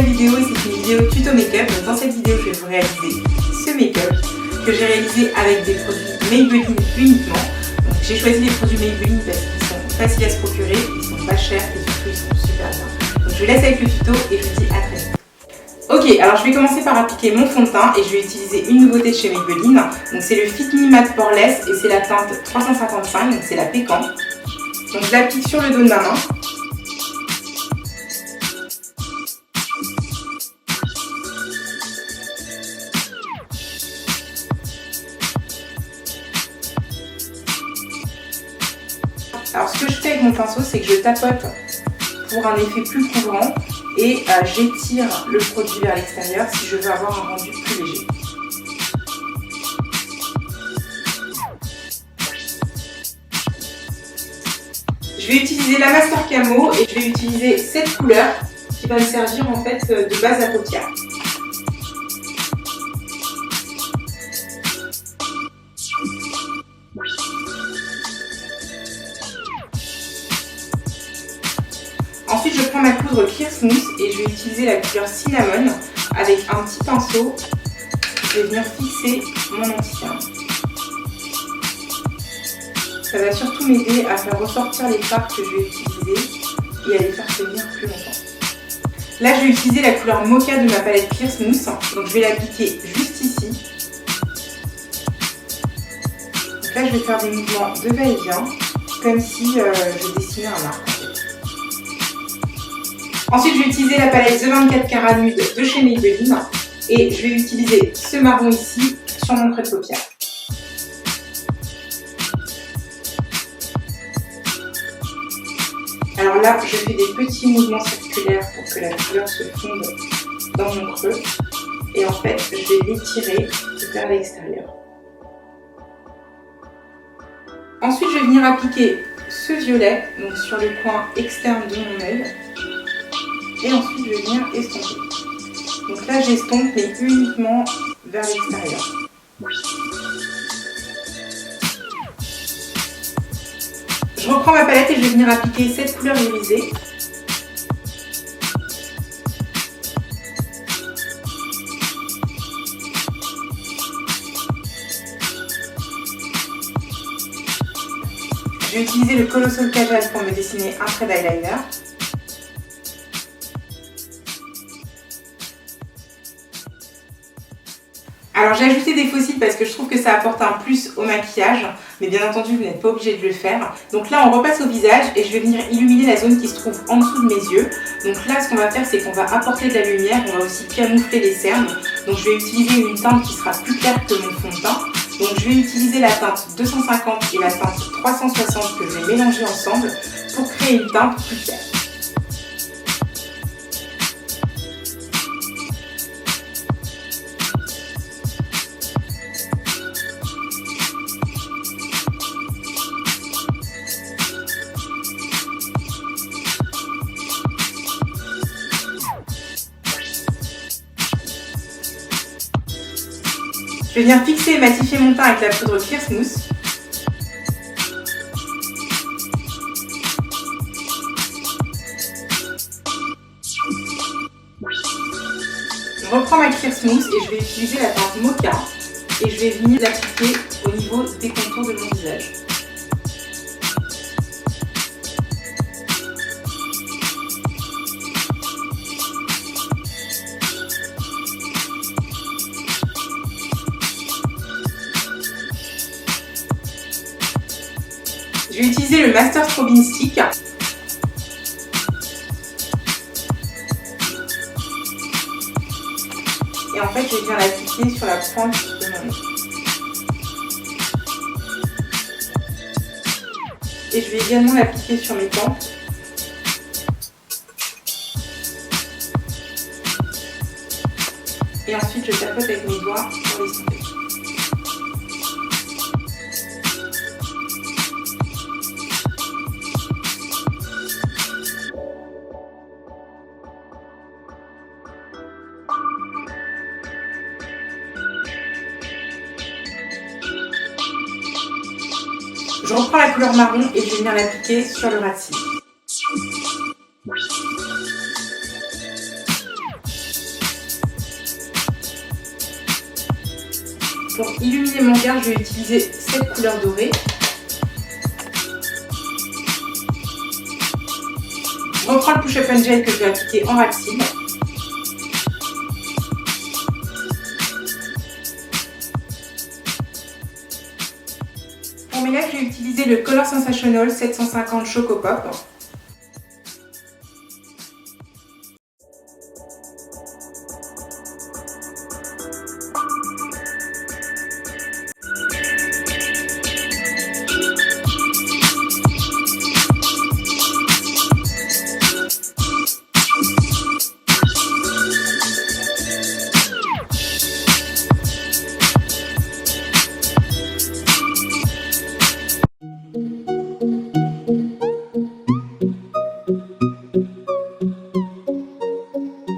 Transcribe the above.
nouvelle vidéo, c'est une vidéo tuto make-up. Donc dans cette vidéo, je vais vous réaliser ce make-up que j'ai réalisé avec des produits Maybelline uniquement. Donc j'ai choisi les produits Maybelline parce qu'ils sont faciles à se procurer, ils sont pas chers et surtout ils sont super bien. Donc je vous laisse avec le tuto et je vous dis à très vite. Ok, alors je vais commencer par appliquer mon fond de teint et je vais utiliser une nouveauté de chez Maybelline. Donc c'est le Fit Me Matte Poreless et c'est la teinte 355, donc c'est la Pécan. Donc je l'applique sur le dos de ma main. Alors ce que je fais avec mon pinceau, c'est que je tapote pour un effet plus couvrant et j'étire le produit vers l'extérieur si je veux avoir un rendu plus léger. Je vais utiliser la Master Camo et je vais utiliser cette couleur qui va me servir en fait de base à paupières. Ensuite, je prends ma poudre Clear Smooth et je vais utiliser la couleur Cinnamon avec un petit pinceau. Je vais venir fixer mon anti-cerne. Ça va surtout m'aider à faire ressortir les fards que je vais utiliser et à les faire tenir plus longtemps. Là, je vais utiliser la couleur Mocha de ma palette Clear Smooth. Donc, je vais l'appliquer juste ici. Donc là, je vais faire des mouvements de va-et-vient, comme si je dessinais un arc. Ensuite, je vais utiliser la palette The 24 Carats Nude de chez Maybelline et je vais utiliser ce marron ici sur mon creux de paupière. Alors là, je fais des petits mouvements circulaires pour que la couleur se fonde dans mon creux et en fait, je vais l'étirer vers l'extérieur. Ensuite, je vais venir appliquer ce violet donc sur le coin externe de mon œil. Et ensuite, je vais venir estomper. Donc là, j'estompe, mais uniquement vers l'extérieur. Je reprends ma palette et je vais venir appliquer cette couleur irisée. Je vais utiliser le Colossal Kajal pour me dessiner un trait d'eyeliner. Alors j'ai ajouté des faux cils parce que je trouve que ça apporte un plus au maquillage, mais bien entendu vous n'êtes pas obligé de le faire. Donc là on repasse au visage et je vais venir illuminer la zone qui se trouve en dessous de mes yeux. Donc là ce qu'on va faire c'est qu'on va apporter de la lumière, on va aussi camoufler les cernes. Donc je vais utiliser une teinte qui sera plus claire que mon fond de teint. Donc je vais utiliser la teinte 250 et la teinte 360 que je vais mélanger ensemble pour créer une teinte plus claire. Je vais venir fixer et matifier mon teint avec la poudre Clear Smooth. Je reprends ma Clear Smooth et je vais utiliser la teinte Mocha et je vais venir l'appliquer au niveau des contours de mon visage. Je vais utiliser le Master Strobing Stick. Et en fait, je vais venir l'appliquer sur la pointe de mon nez. Et je vais également l'appliquer sur mes tempes. Et ensuite, je tapote avec mes doigts pour l'estomper. Je reprends la couleur marron et je vais venir l'appliquer sur le ras de cils. Pour illuminer mon regard, je vais utiliser cette couleur dorée. Je reprends le push-up and gel que je vais appliquer en ras de cils. Pour mes lèvres, je vais utiliser le Color Sensational 750 Choco Pop.